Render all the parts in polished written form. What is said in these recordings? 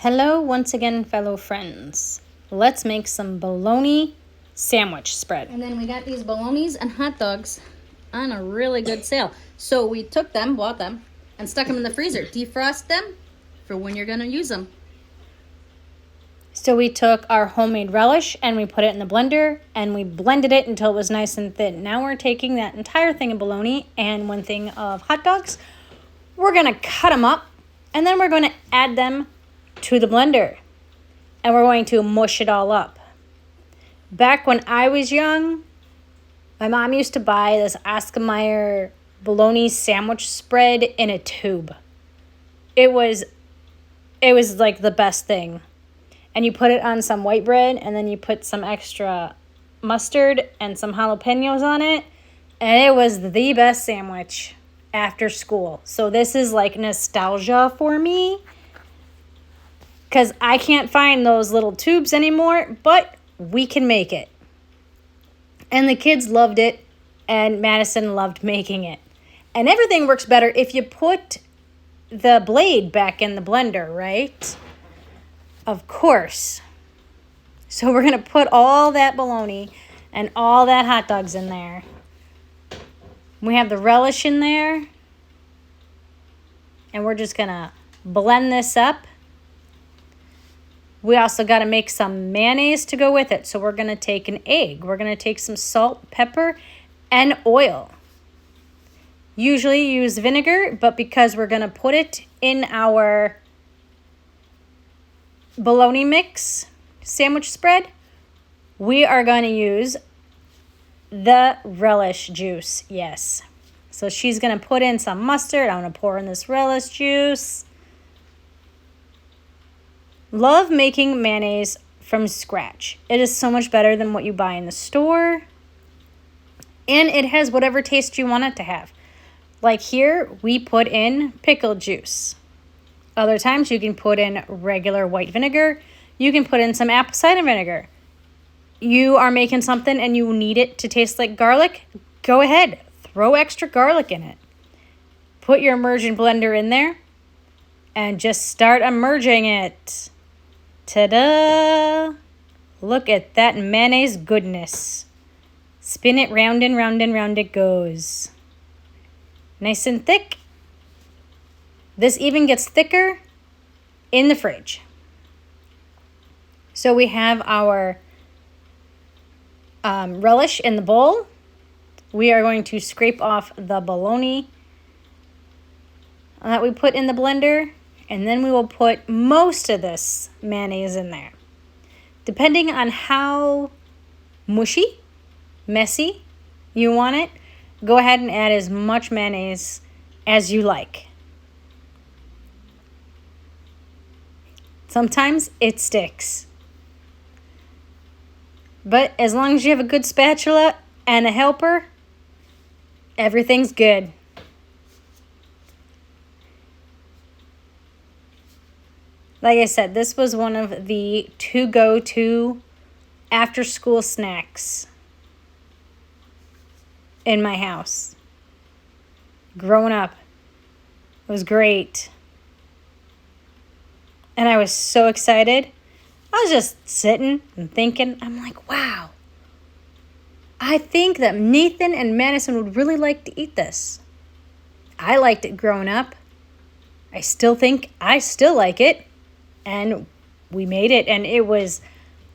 Hello once again, fellow friends. Let's make some bologna sandwich spread. And then we got these bolognas and hot dogs on a really good sale. So we took them, bought them, and stuck them in the freezer. Defrost them for when you're going to use them. So we took our homemade relish and we put it in the blender and we blended it until it was nice and thin. Now we're taking that entire thing of bologna and one thing of hot dogs. We're going to cut them up and then we're going to add them to the blender and we're going to mush it all up. Back when I was young, my mom used to buy this Oscar Mayer bologna sandwich spread in a tube. It was like the best thing. And you put it on some white bread and then you put some extra mustard and some jalapenos on it. And it was the best sandwich after school. So this is like nostalgia for me, because I can't find those little tubes anymore, but we can make it. And the kids loved it, and Madison loved making it. And everything works better if you put the blade back in the blender, right? Of course. So we're going to put all that bologna and all that hot dogs in there. We have the relish in there. And we're just going to blend this up. We also got to make some mayonnaise to go with it. So we're going to take an egg. We're going to take some salt, pepper, and oil. Usually use vinegar, but because we're going to put it in our bologna mix sandwich spread, we are going to use the relish juice. Yes. So she's going to put in some mustard. I'm going to pour in this relish juice. Love making mayonnaise from scratch. It is so much better than what you buy in the store. And it has whatever taste you want it to have. Like here, we put in pickle juice. Other times you can put in regular white vinegar. You can put in some apple cider vinegar. You are making something and you need it to taste like garlic. Go ahead. Throw extra garlic in it. Put your immersion blender in there. And just start immersing it. Ta-da! Look at that mayonnaise goodness. Spin it round and round and round it goes. Nice and thick. This even gets thicker in the fridge. So we have our relish in the bowl. We are going to scrape off the bologna that we put in the blender. And then we will put most of this mayonnaise in there. Depending on how mushy, messy you want it, go ahead and add as much mayonnaise as you like. Sometimes it sticks. But as long as you have a good spatula and a helper, everything's good. Like I said, this was one of the to-go-to after-school snacks in my house. Growing up, it was great. And I was so excited. I was just sitting and thinking, I'm like, wow. I think that Nathan and Madison would really like to eat this. I liked it growing up. I still like it. And we made it, and it was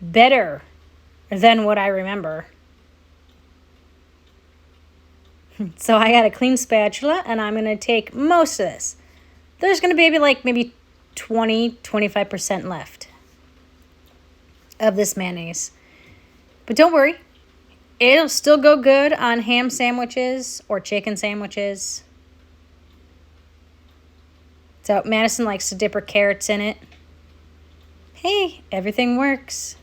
better than what I remember. So I got a clean spatula, and I'm going to take most of this. There's going to be maybe 20-25% left of this mayonnaise. But don't worry. It'll still go good on ham sandwiches or chicken sandwiches. So Madison likes to dip her carrots in it. Hey, everything works.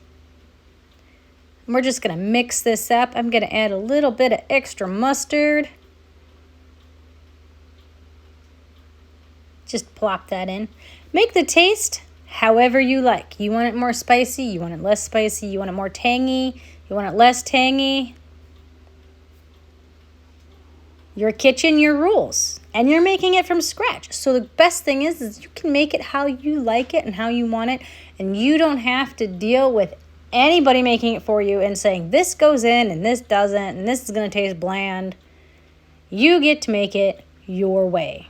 We're just going to mix this up. I'm going to add a little bit of extra mustard. Just plop that in. Make the taste however you like. You want it more spicy, you want it less spicy, you want it more tangy, you want it less tangy. Your kitchen, your rules. And you're making it from scratch. So the best thing is you can make it how you like it and how you want it. And you don't have to deal with anybody making it for you and saying this goes in and this doesn't and this is going to taste bland. You get to make it your way.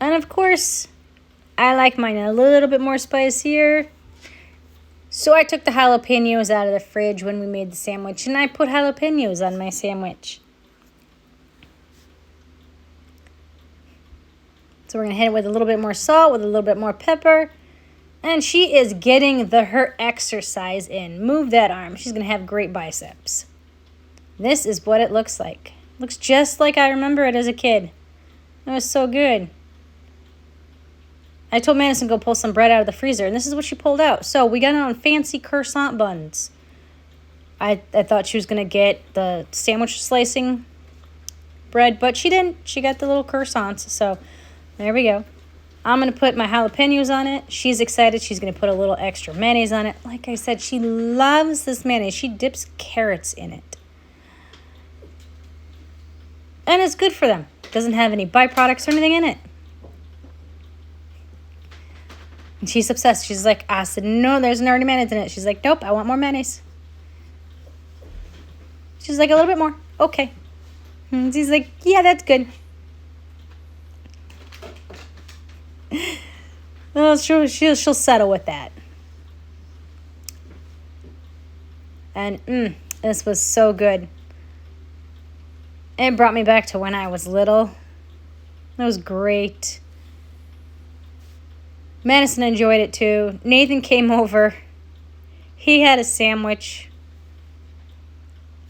And of course, I like mine a little bit more spicier. So I took the jalapenos out of the fridge when we made the sandwich and I put jalapenos on my sandwich. So we're going to hit it with a little bit more salt, with a little bit more pepper. And she is getting her exercise in. Move that arm. She's going to have great biceps. This is what it looks like. Looks just like I remember it as a kid. It was so good. I told Madison to go pull some bread out of the freezer, and this is what she pulled out. So we got it on fancy croissant buns. I thought she was going to get the sandwich slicing bread, but she didn't. She got the little croissants, so there we go. I'm going to put my jalapenos on it. She's excited. She's going to put a little extra mayonnaise on it. Like I said, she loves this mayonnaise. She dips carrots in it. And it's good for them. It doesn't have any byproducts or anything in it. And she's obsessed. She's like, I said, no, there's already mayonnaise in it. She's like, nope, I want more mayonnaise. She's like, a little bit more. Okay. And she's like, yeah, that's good. Well, she'll settle with that. And this was so good. It brought me back to when I was little. It was great. Madison enjoyed it too. Nathan came over. He had a sandwich.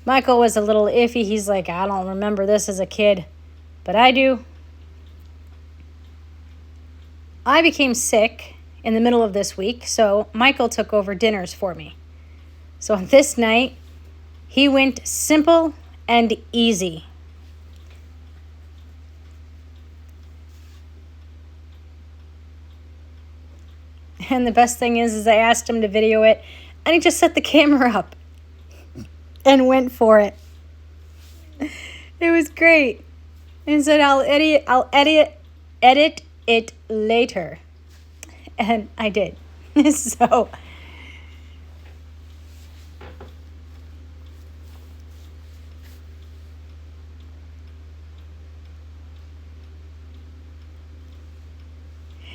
Michael was a little iffy. He's like, I don't remember this as a kid, but I do. I became sick in the middle of this week, so Michael took over dinners for me. So this night, he went simple and easy. And the best thing is I asked him to video it, and he just set the camera up and went for it. It was great. And said, I'll edit it later. And I did. So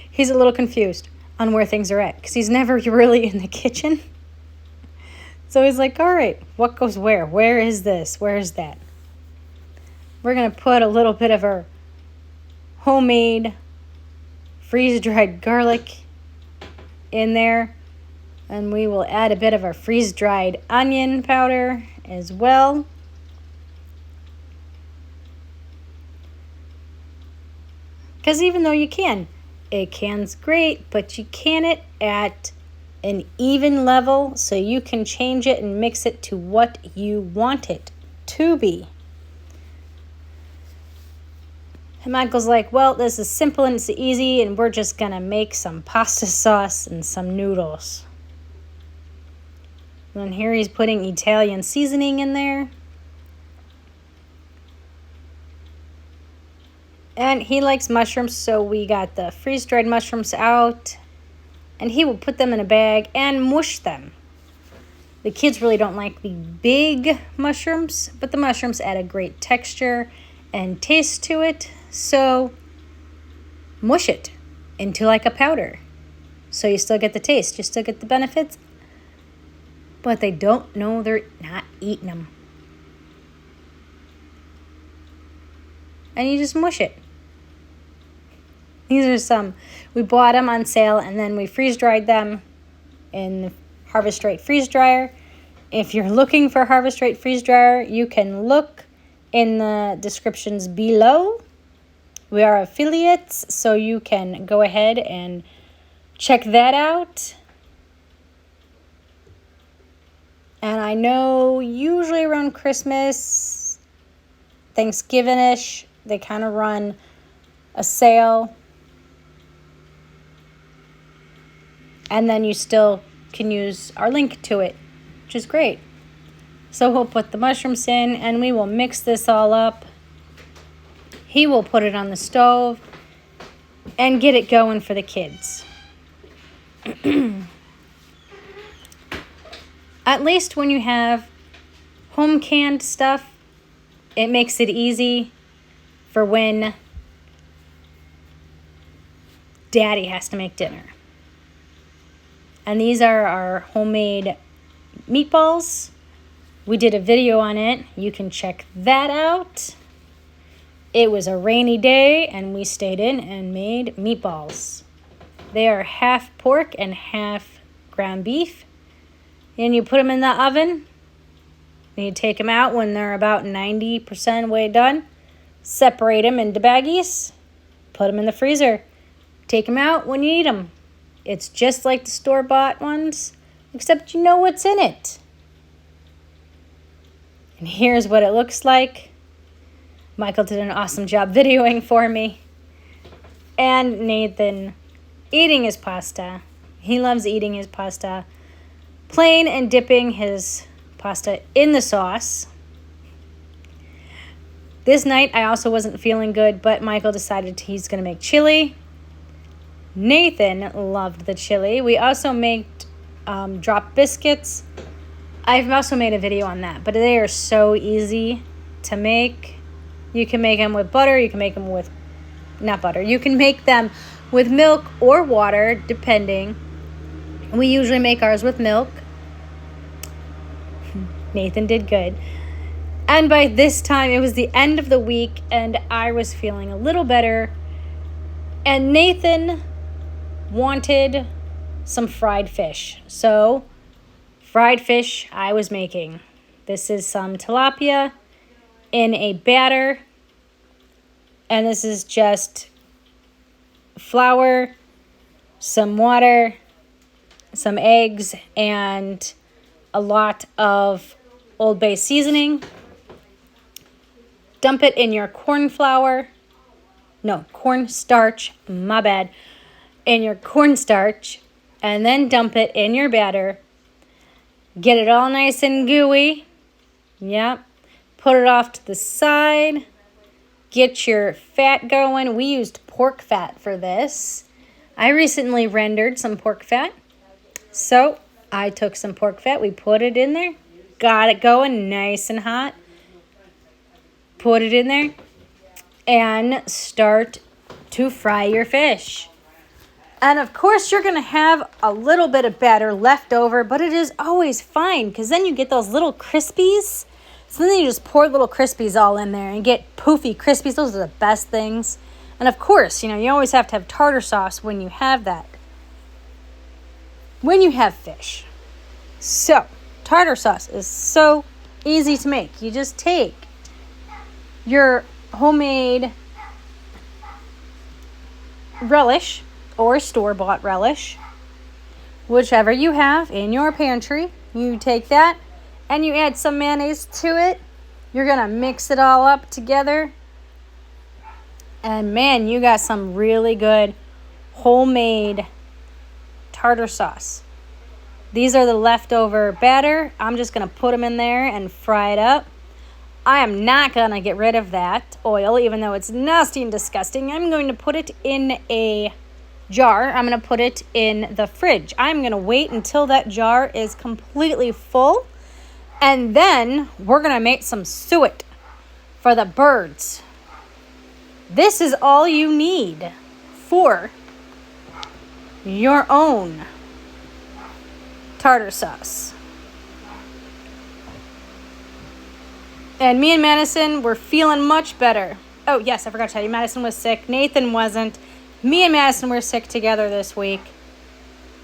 he's a little confused on where things are at because he's never really in the kitchen. So he's like, all right, what goes where? Where is this? Where is that? We're going to put a little bit of our homemade freeze-dried garlic in there. And we will add a bit of our freeze-dried onion powder as well. Because even though you can, it can's great, but you can it at an even level so you can change it and mix it to what you want it to be. And Michael's like, well, this is simple and it's easy, and we're just going to make some pasta sauce and some noodles. And here he's putting Italian seasoning in there. And he likes mushrooms, so we got the freeze-dried mushrooms out. And he will put them in a bag and mush them. The kids really don't like the big mushrooms, but the mushrooms add a great texture and taste to it. So mush it into like a powder. So you still get the taste, you still get the benefits, but they don't know they're not eating them. And you just mush it. These are some, we bought them on sale and then we freeze-dried them in the Harvest Right freeze dryer. If you're looking for Harvest Right freeze dryer, you can look in the descriptions below. We are affiliates, so you can go ahead and check that out. And I know usually around Christmas, Thanksgiving-ish, they kind of run a sale. And then you still can use our link to it, which is great. So he'll put the mushrooms in and we will mix this all up. He will put it on the stove and get it going for the kids. At least when you have home canned stuff, it makes it easy for when Daddy has to make dinner. And these are our homemade meatballs. We did a video on it. You can check that out. It was a rainy day and we stayed in and made meatballs. They are half pork and half ground beef. And you put them in the oven. And you take them out when they're about 90% way done. Separate them into baggies. Put them in the freezer. Take them out when you eat them. It's just like the store-bought ones, except you know what's in it. And here's what it looks like. Michael did an awesome job videoing for me. And Nathan eating his pasta. He loves eating his pasta plain and dipping his pasta in the sauce. This night I also wasn't feeling good, but Michael decided he's going to make chili. Nathan loved the chili. We also made drop biscuits. I've also made a video on that, but they are so easy to make. You can make them with butter. You can make them with, not butter. You can make them with milk or water, depending. We usually make ours with milk. Nathan did good. And by this time, it was the end of the week, and I was feeling a little better. And Nathan wanted some fried fish. So, fried fish I was making. This is some tilapia in a batter. And this is just flour, some water, some eggs, and a lot of Old Bay seasoning. Dump it in your cornstarch, my bad, in your cornstarch, and then dump it in your batter. Get it all nice and gooey. Yep. Put it off to the side. Get your fat going. We used pork fat for this. I recently rendered some pork fat. So I took some pork fat. We put it in there. Got it going nice and hot. Put it in there. And start to fry your fish. And of course, you're going to have a little bit of batter left over, but it is always fine because then you get those little crispies. So then you just pour little crispies all in there and get poofy crispies. Those are the best things. And of course, you always have to have tartar sauce when you have that. When you have fish. So, tartar sauce is so easy to make. You just take your homemade relish or store-bought relish, whichever you have in your pantry. You take that and you add some mayonnaise to it. You're going to mix it all up together. And man, you got some really good homemade tartar sauce. These are the leftover batter. I'm just going to put them in there and fry it up. I am not going to get rid of that oil, even though it's nasty and disgusting. I'm going to put it in a jar. I'm going to put it in the fridge. I'm going to wait until that jar is completely full. And then we're going to make some suet for the birds. This is all you need for your own tartar sauce. And me and Madison were feeling much better. Oh, yes, I forgot to tell you. Madison was sick. Nathan wasn't. Me and Madison were sick together this week.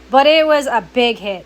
But it was a big hit.